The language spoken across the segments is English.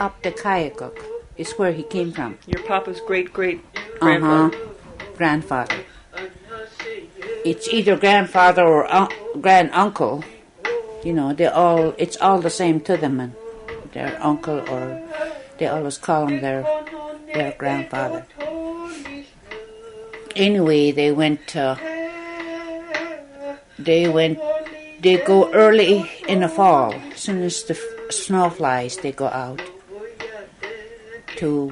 up the Keogh is where he came from. Your papa's great-great-grandfather. Grandfather. It's either grandfather or granduncle. You know, it's all the same to them, and their uncle, or they always call him their grandfather. Anyway, they go early in the fall. As soon as the snow flies, they go out to,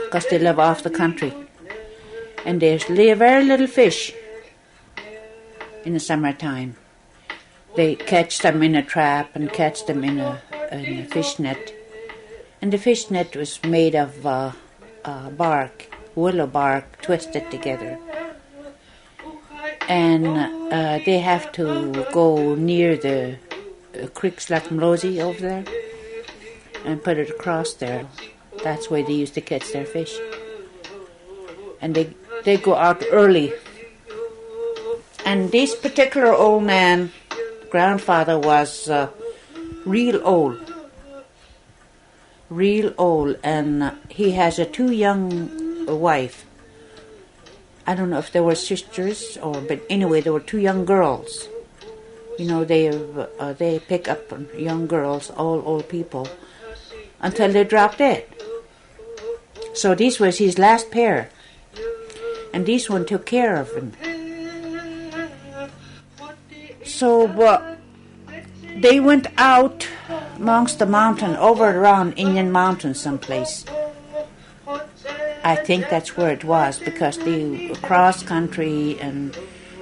because they live off the country. And there's very little fish in the summertime. They catch them in a trap and catch them in a fish net. And the fish net was made of bark, willow bark, twisted together. And they have to go near the creeks like Mrosi over there and put it across there. That's where they used to catch their fish. And they go out early. And this particular old man, grandfather, was real old, and he has a 2 young wife. I don't know if they were sisters, but anyway, there were 2 young girls. You know, they pick up young girls, all old people, until they drop dead. So this was his last pair, and this one took care of him. So they went out amongst the mountain, over around Indian Mountain someplace. I think that's where it was, because they were cross country and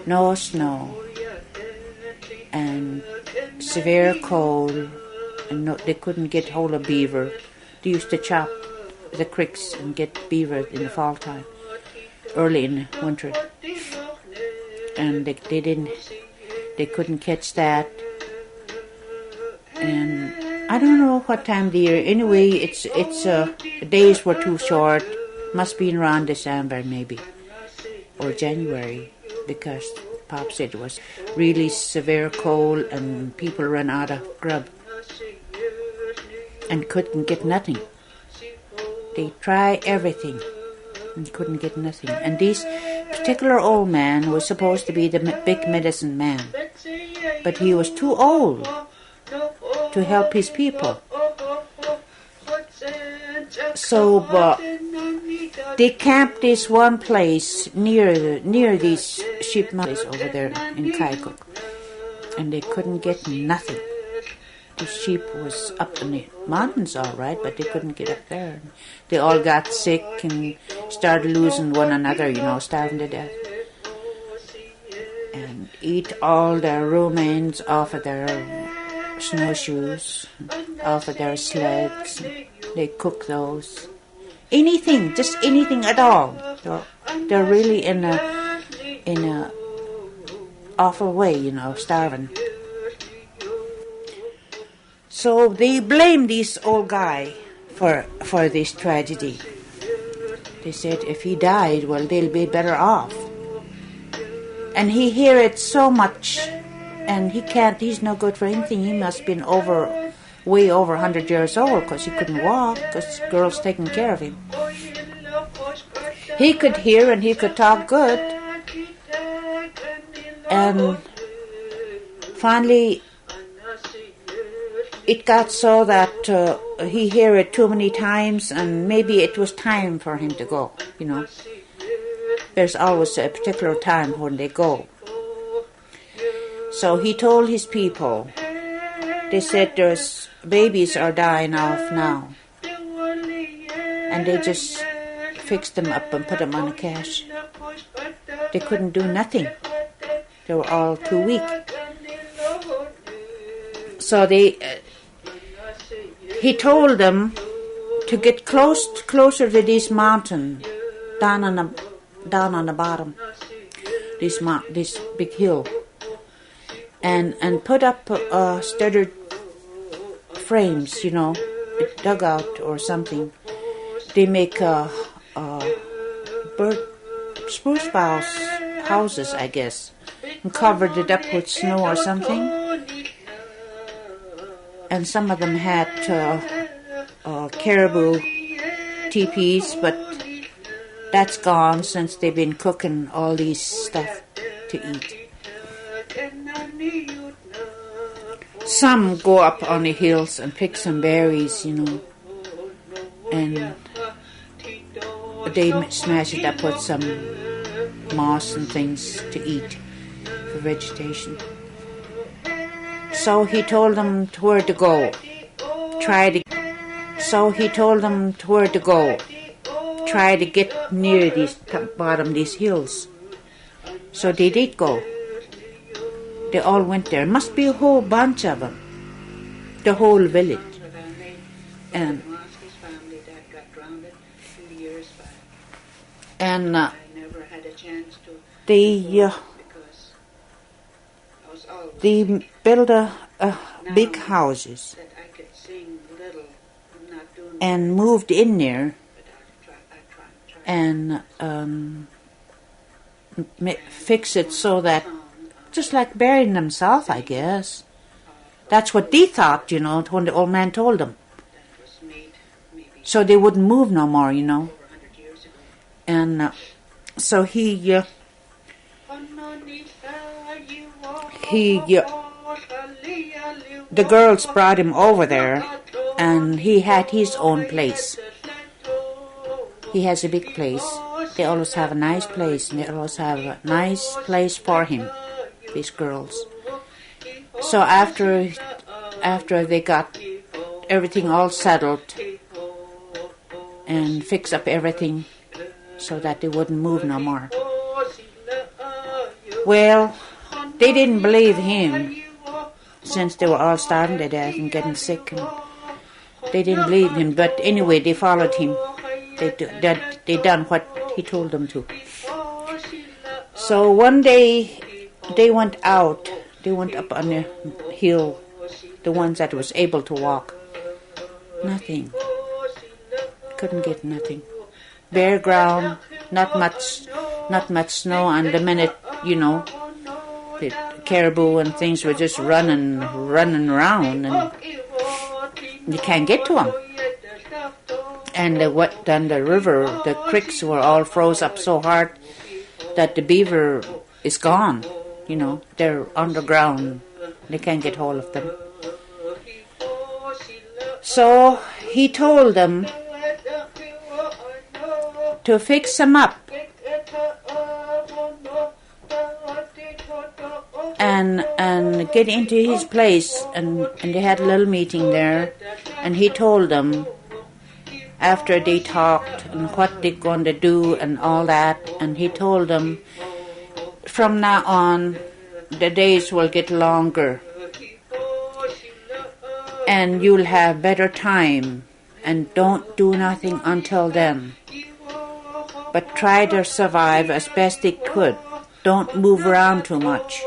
no snow and severe cold, and they couldn't get hold of beaver. They used to chop the creeks and get beaver in the fall time, early in the winter, and they couldn't catch that. And I don't know what time of the year. Anyway, the days were too short. Must be around December maybe, or January, because Pop said it was really severe cold and people ran out of grub and couldn't get nothing. They tried everything and couldn't get nothing. And this particular old man was supposed to be the big medicine man, but he was too old to help his people. So they camped this one place near these sheep mountains over there in Keogh, and they couldn't get nothing. The sheep was up in the mountains all right, but they couldn't get up there. They all got sick and started losing one another, starving to death. And eat all their remains off of their snowshoes, off of their sleds. They cook those. Anything, just anything at all. They're really in a awful way, starving. So they blame this old guy for this tragedy. They said if he died, well, they'll be better off. And he hear it so much, and he's no good for anything. He must have been way over 100 years old, because he couldn't walk, because girls taking care of him. He could hear and he could talk good. And finally, it got so that he heard it too many times, and maybe it was time for him to go, There's always a particular time when they go. So he told his people, they said there's babies are dying off now. And they just fixed them up and put them on a cash. They couldn't do nothing. They were all too weak. So he told them to get closer to this mountain, down on the bottom, this big hill, and put up studded frames, dugout or something. They make spruce boughs houses, I guess, and covered it up with snow or something. And some of them had caribou teepees, but that's gone since they've been cooking all these stuff to eat. Some go up on the hills and pick some berries, and they smash it up with some moss and things to eat for vegetation. So he told them where to go. Try to get near these bottom these hills. So they did go. They all went there. Must be a whole bunch of them. The whole village. And they built a big houses and moved in there and fix it so that just like burying themselves, I guess. That's what they thought, when the old man told them. So they wouldn't move no more, And so the girls brought him over there, and he had his own place. He has a big place. They always have a nice place, and they always have a nice place for him, these girls. So after they got everything all settled and fixed up everything so that they wouldn't move no more. Well, they didn't believe him since they were all starving to death and getting sick. And they didn't believe him, but anyway, they followed him. They done what he told them to. So one day they went out. They went up on the hill, the ones that was able to walk. Nothing. Couldn't get nothing. Bare ground, not much snow. And the minute, the caribou and things were just running around, and you can't get to them. And the river, the creeks were all froze up so hard that the beaver is gone. They're underground. They can't get hold of them. So he told them to fix them up and get into his place. And they had a little meeting there. And he told them, after they talked and what they're going to do and all that, and he told them, from now on, the days will get longer, and you'll have better time, and don't do nothing until then. But try to survive as best they could. Don't move around too much.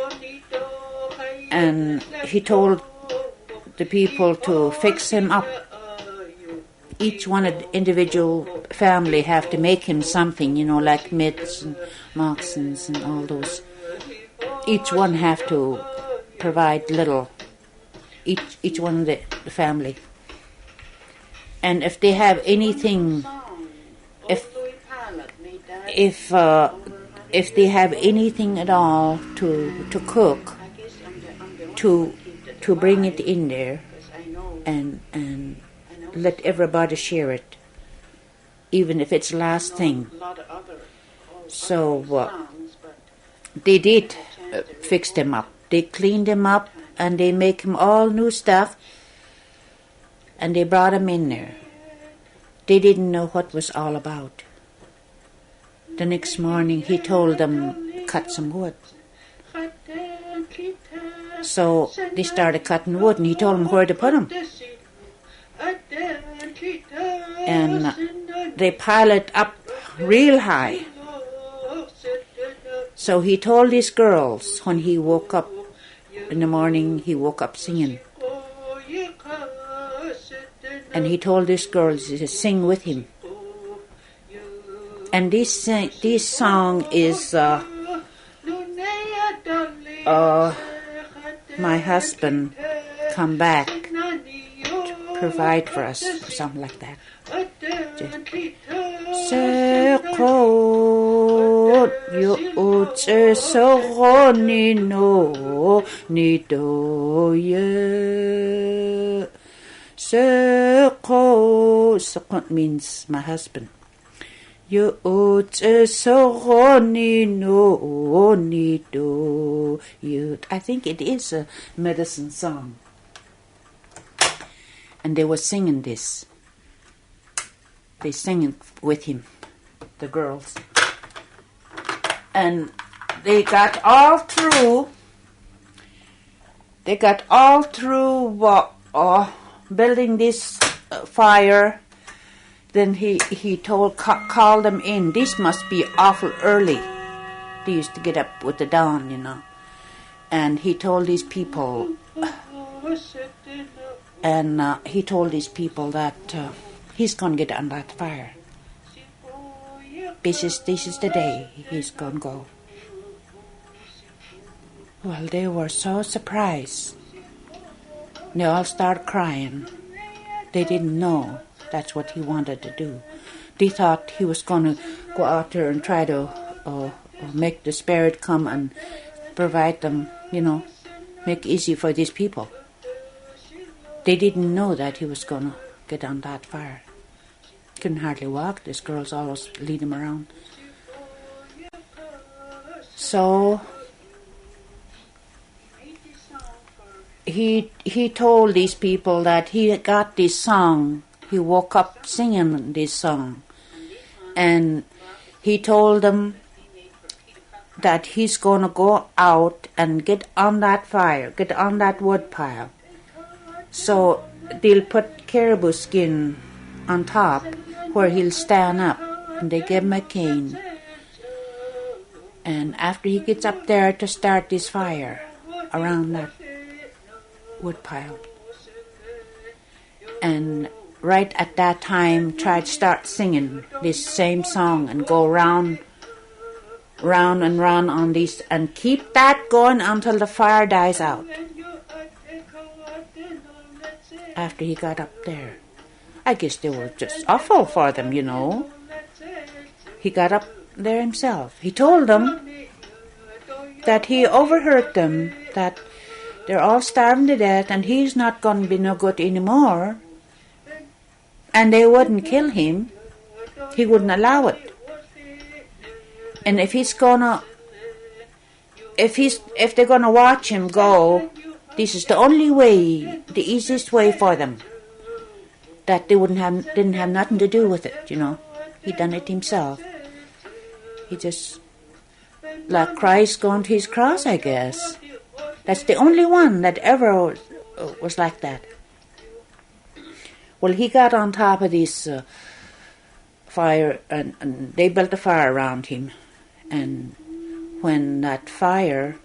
And he told the people to fix him up. Each one of the individual family have to make him something, like mitts and moccasins and all those. Each one have to provide little. Each one of the family. And if they have anything, if they have anything at all to cook, to bring it in there, and let everybody share it, even if it's the last thing. So they did fix them up. They cleaned them up, and they make them all new stuff, and they brought them in there. They didn't know what was all about. The next morning, he told them, cut some wood. So they started cutting wood, and he told them where to put them. And they piled it up real high. So he told these girls, when he woke up in the morning, he woke up singing. And he told these girls to sing with him. And this song is My Husband Come Back provide for us, or something like that. Sekot yu'utse sogonino nidoye. Sekot means my husband. Yu'utse sogonino nidoye. I think it is a medicine song. And they were singing this. They sang it with him, the girls. And they got all through. Building this fire. Then he called them in. This must be awful early. They used to get up with the dawn, you know. And he told these people. And he told these people that he's going to get on that fire. This is the day he's going to go. Well, they were so surprised. They all started crying. They didn't know that's what he wanted to do. They thought he was going to go out there and try to make the spirit come and provide them, you know, make easy for these people. They didn't know that he was going to get on that fire. Couldn't hardly walk. These girls always lead him around. So he told these people that he got this song. He woke up singing this song. And he told them that he's going to go out and get on that fire, get on that wood pile. So they'll put caribou skin on top where he'll stand up, and they give him a cane. And after he gets up there to start this fire around that wood pile, and right at that time try to start singing this same song and go round and round on this, and keep that going until the fire dies out. After he got up there, I guess they were just awful for them, you know. He got up there himself. He told them that he overheard them, that they're all starving to death and he's not going to be no good anymore. And they wouldn't kill him. He wouldn't allow it. And if they're gonna watch him go, this is the only way, the easiest way for them. That they didn't have nothing to do with it, you know. He done it himself. He just, like Christ going to his cross, I guess. That's the only one that ever was like that. Well, he got on top of this fire, and they built a fire around him. And when that flame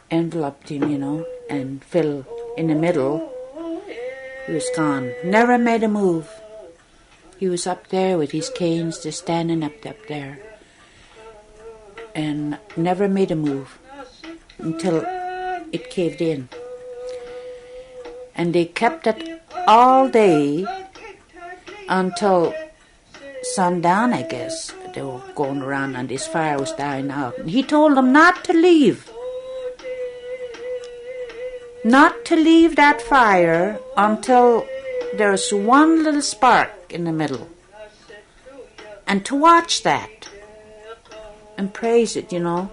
enveloped him, you know, and fell in the middle, he was gone. Never made a move. He was up there with his canes, just standing up there, and never made a move until it caved in. And they kept it all day until sundown, I guess. They were going around and this fire was dying out. And he told them not to leave. Not to leave that fire until there's one little spark in the middle. And to watch that. And praise it, you know.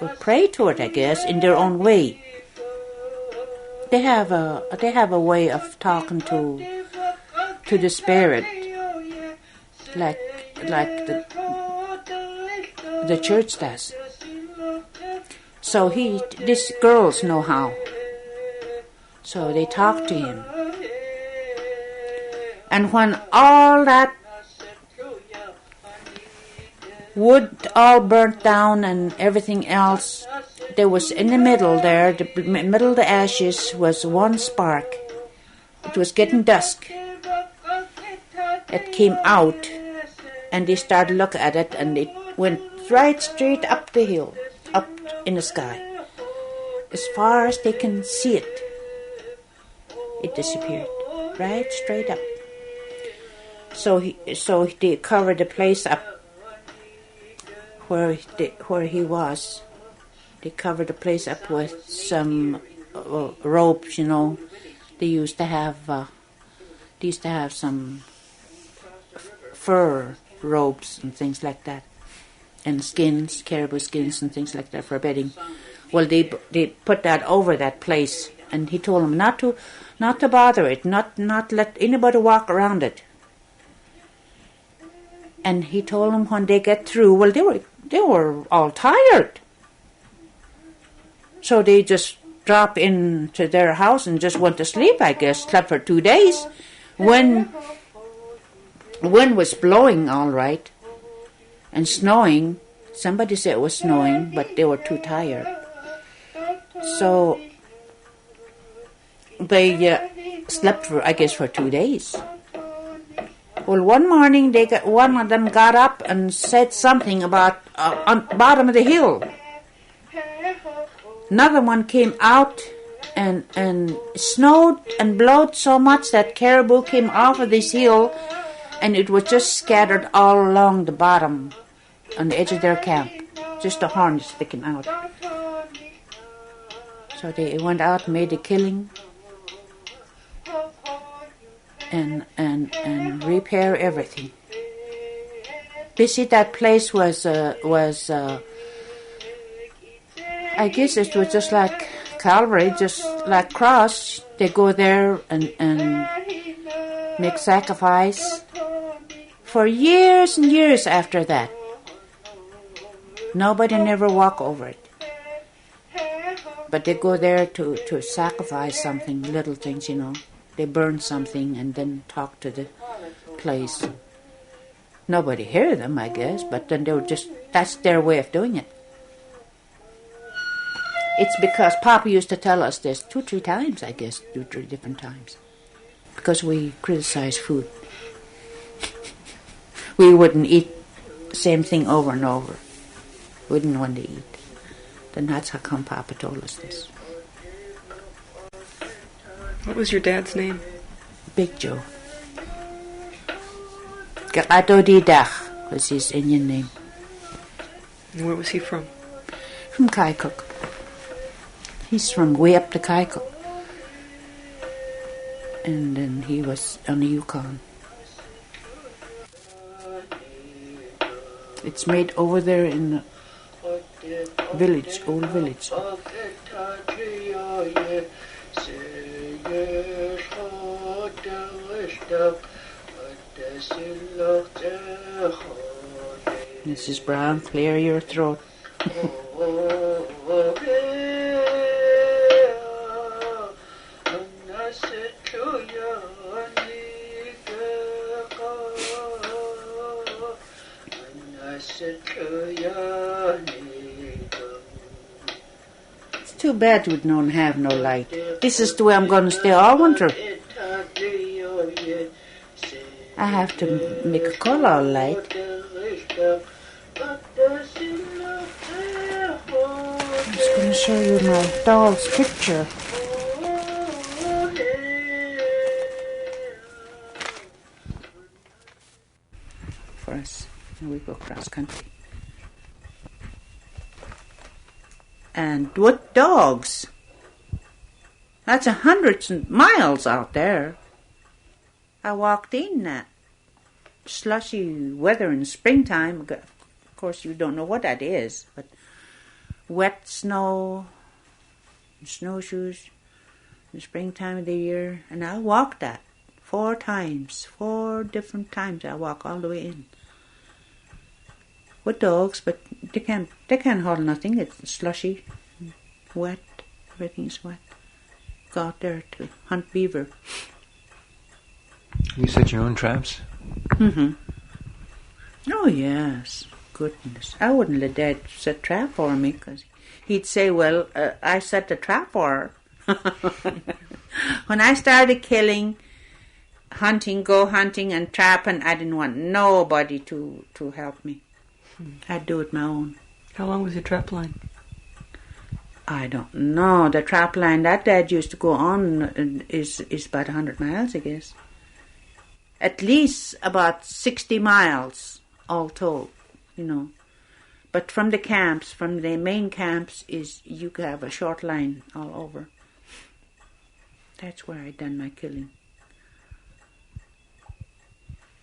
Or pray to it, I guess, in their own way. They have a way of talking to the spirit, like the church does. So these girls know how. So they talk to him. And when all that wood all burnt down and everything else, there was in the middle there, the middle of the ashes was one spark. It was getting dusk. It came out, and they started to look at it, and it went right straight up the hill, up in the sky. as far as they can see it, it disappeared, right straight up. So they covered the place up where he was. They covered the place up with some ropes, you know. They used to have some fur robes and things like that, and skins, caribou skins and things like that for bedding. Well, they put that over that place, and he told them not to bother it, not let anybody walk around it. And he told them when they get through, well, they were all tired, so they just dropped into their house and just went to sleep. I guess slept for 2 days. Wind was blowing all right, and snowing. Somebody said it was snowing, but they were too tired. So they slept for 2 days. Well, one morning one of them got up and said something about on the bottom of the hill. Another one came out, and snowed and blowed so much that caribou came off of this hill, and it was just scattered all along the bottom on the edge of their camp, just the horns sticking out. So they went out and made a killing and repair everything. You see, that place was I guess it was just like Calvary, just like cross. They go there and make sacrifice for years and years after that. Nobody never walk over it. But they go there to sacrifice something, little things, you know. They burn something and then talk to the place. Nobody hear them, I guess, but then they were that's their way of doing it. It's because Papa used to tell us this 2-3 times, I guess, 2-3 different times. Because we criticize food. We wouldn't eat the same thing over and over. We didn't want to eat. Then that's how come Papa told us this. What was your dad's name? Big Joe. Gato-di-dach was his Indian name. And where was he from? From Keogh. He's from way up to Keogh. And then he was on the Yukon. It's made over there in the village, old village. Mrs. Brown, clear your throat. It's too bad we don't have no light. This is the way I'm going to stay all winter. I have to make a call all light. I'm just going to show you my doll's picture. For us, we go cross country. And what dogs? That's 100 miles out there. I walked in that slushy weather in springtime. Of course, you don't know what that is, but wet snow, snowshoes, in the springtime of the year. And I walked that 4 times, 4 different times. I walk all the way in. With dogs, but they can't hold nothing. It's slushy, wet, everything's wet. Go out there to hunt beaver. You set your own traps? Mm-hmm. Oh, yes. Goodness. I wouldn't let Dad set trap for me, because he'd say, well, I set the trap for her. When I started killing, go hunting and trapping, I didn't want nobody to help me. I'd do it my own. How long was your trap line? I don't know. The trap line that Dad used to go on is about 100 miles, I guess. At least about 60 miles, all told, you know. But from the camps, from the main camps, you could have a short line all over. That's where I done my killing.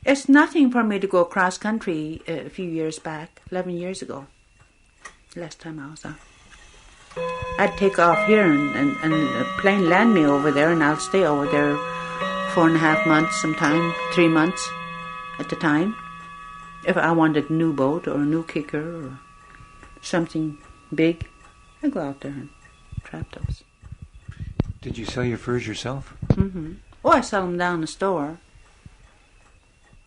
It's nothing for me to go cross country a few years back, 11 years ago, last time I was out. I'd take off here and a plane land me over there, and I'll stay over there 4.5 months, sometime 3 months at the time. If I wanted a new boat or a new kicker or something big, I'd go out there and trap those. Did you sell your furs yourself? Mm-hmm. Oh, I sell them down the store.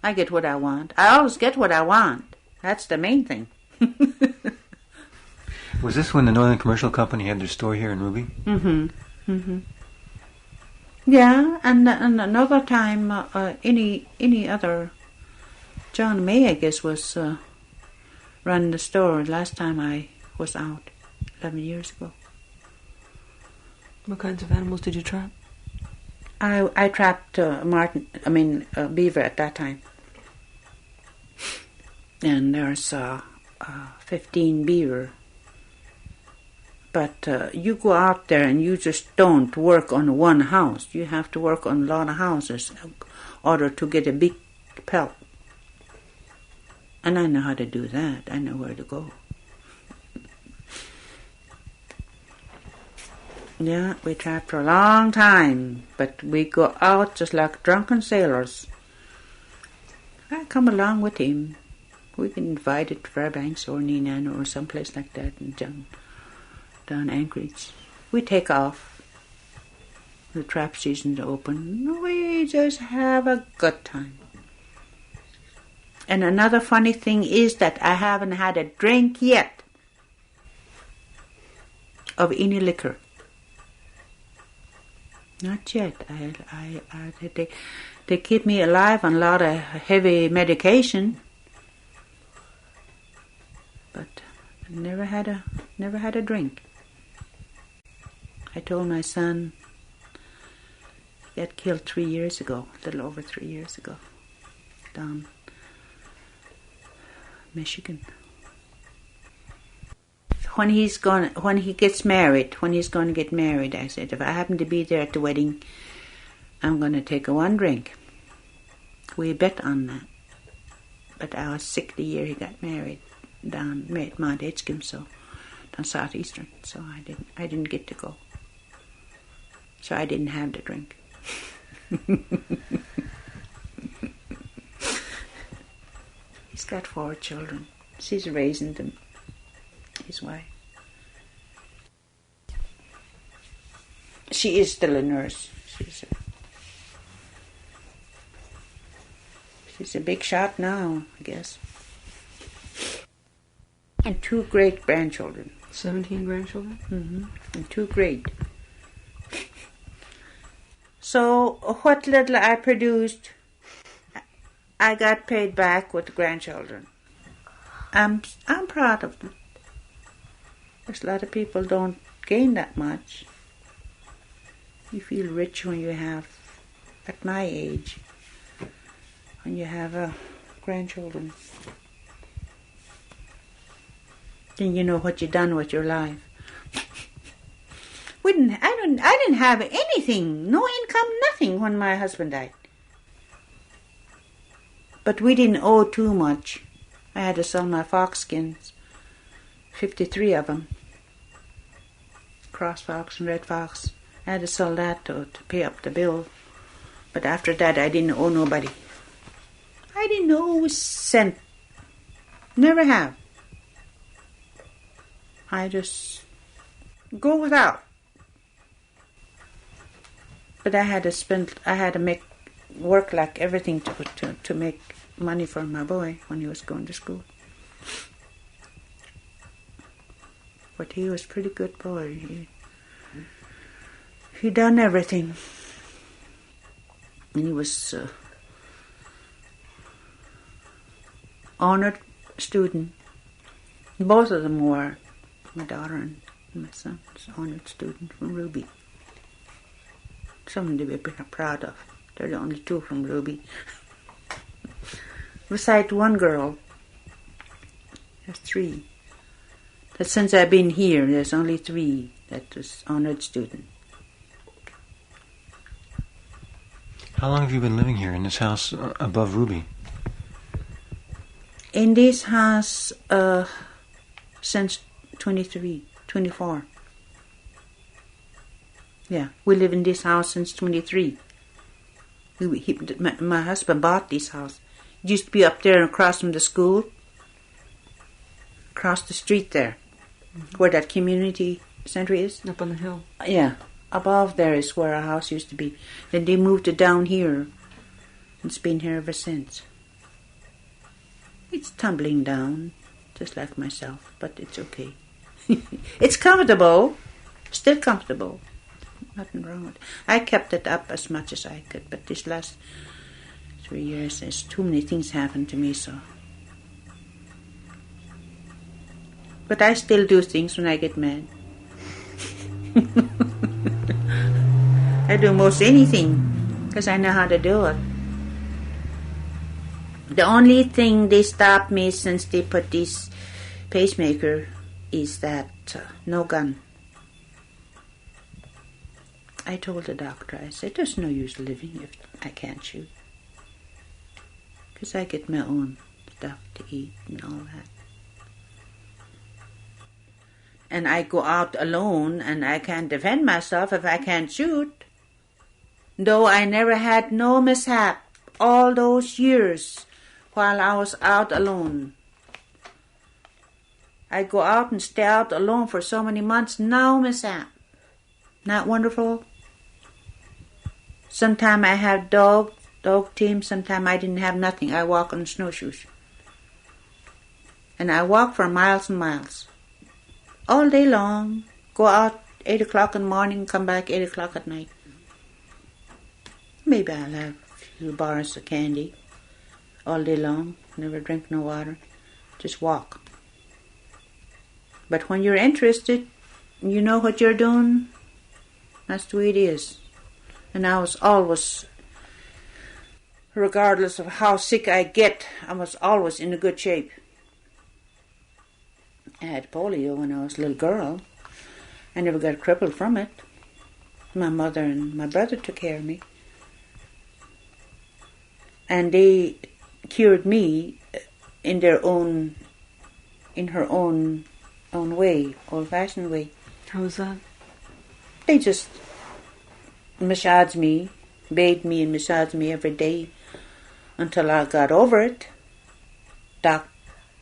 I get what I want. I always get what I want. That's the main thing. Was this when the Northern Commercial Company had their store here in Ruby? Mm-hmm. Mm-hmm. Yeah, and another time, any other, John May, I guess, was running the store last time I was out, 11 years ago. What kinds of animals did you trap? I trapped beaver at that time. And there's 15 beaver. But you go out there and you just don't work on one house. You have to work on a lot of houses in order to get a big pelt. And I know how to do that. I know where to go. Yeah, we trapped for a long time, but we go out just like drunken sailors. I come along with him. We get invited to Fairbanks or Neenan or someplace like that and down Anchorage. We take off. The trap season's open. We just have a good time. And another funny thing is that I haven't had a drink yet of any liquor. Not yet. They keep me alive on a lot of heavy medication, but I never had a drink. I told my son he got killed 3 years ago, a little over 3 years ago, down Michigan. When he's going to get married, I said, if I happen to be there at the wedding, I'm going to take one drink. We bet on that. But I was sick the year he got married down Mount Edgecombe, so down Southeastern, so I didn't get to go. So I didn't have the drink. He's got 4 children. She's raising them. His wife. She is still a nurse. She's a big shot now, I guess. And 2 great grandchildren. 17 grandchildren? Mm-hmm. And 2 great. So what little I produced, I got paid back with the grandchildren. I'm proud of them. There's a lot of people don't gain that much. You feel rich when you have, at my age, when you have grandchildren. Then you know what you've done with your life. I didn't have anything, no income, nothing when my husband died. But we didn't owe too much. I had to sell my fox skins, 53 of them, cross fox and red fox. I had to sell that to pay up the bill. But after that, I didn't owe nobody. I didn't owe a cent. Never have. I just go without. But I had to make work like everything to make money for my boy when he was going to school. But he was a pretty good boy. He done everything. And he was honored student. Both of them were, my daughter and My son's an honored student from Ruby. Something to be proud of. They're the only two from Ruby. Besides one girl, there's three. But since I've been here, there's only three that was honored student. How long have you been living here in this house above Ruby? In this house since 24. Yeah, we live in this house since 23. My husband bought this house. It used to be up there across from the school. Across the street there. Where that community center is. Up on the hill. Yeah. Above there is where our house used to be. Then they moved it down here. It's been here ever since. It's tumbling down, just like myself, but it's okay. It's comfortable. Still comfortable. Nothing wrong with it. I kept it up as much as I could, but this last 3 years, there's too many things happened to me, so. But I still do things when I get mad. I do most anything, because I know how to do it. The only thing they stopped me since they put this pacemaker is that no gun. I told the doctor, I said, there's no use living if I can't shoot. Because I get my own stuff to eat and all that. And I go out alone and I can't defend myself if I can't shoot. Though I never had no mishap all those years while I was out alone. I go out and stay out alone for so many months, no mishap. Not wonderful? Sometime I have dog team, sometime I didn't have nothing. I walk on snowshoes. And I walk for miles and miles. All day long. Go out 8 o'clock in the morning, come back 8 o'clock at night. Maybe I'll have a few bars of candy all day long. Never drink no water. Just walk. But when you're interested, you know what you're doing, that's the way it is. And I was always, regardless of how sick I get, I was always in a good shape. I had polio when I was a little girl. I never got crippled from it. My mother and my brother took care of me. And they cured me in her own way, old-fashioned way. How was that? They just massaged me, bathed me and massaged me every day until I got over it.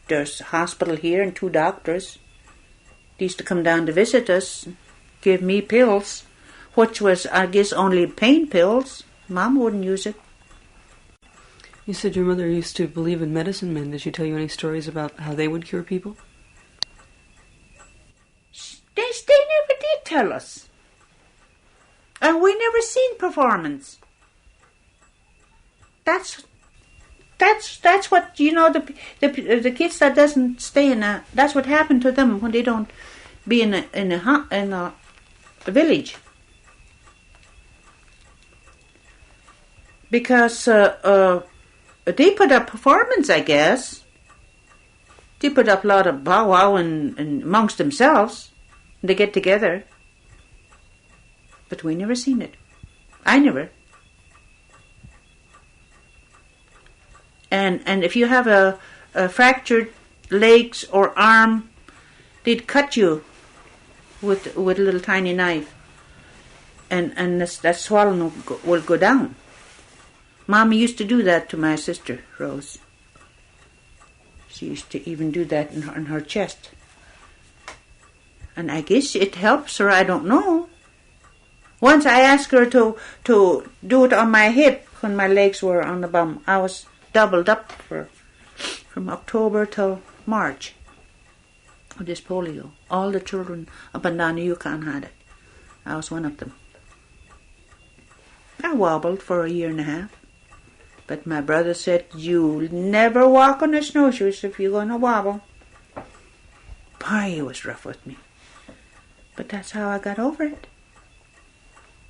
There's a hospital here and 2 doctors. They used to come down to visit us, give me pills, which was, I guess, only pain pills. Mom wouldn't use it. You said your mother used to believe in medicine men. Did she tell you any stories about how they would cure people? They never did tell us. And we never seen performance. That's what, you know, the kids that doesn't stay in a, that's what happened to them when they don't be in a village. Because they put up performance, I guess. They put up a lot of powwow and amongst themselves. They get together. But we never seen it. I never. And if you have a fractured legs or arm, they'd cut you with a little tiny knife. And that swelling will go down. Mommy used to do that to my sister, Rose. She used to even do that in her chest. And I guess it helps her, I don't know. Once I asked her to do it on my hip when my legs were on the bum. I was doubled up from October till March with this polio. All the children up and down the Yukon had it. I was one of them. I wobbled for 1.5 years. But my brother said, you'll never walk on the snowshoes if you're going to wobble. Boy, he was rough with me. But that's how I got over it.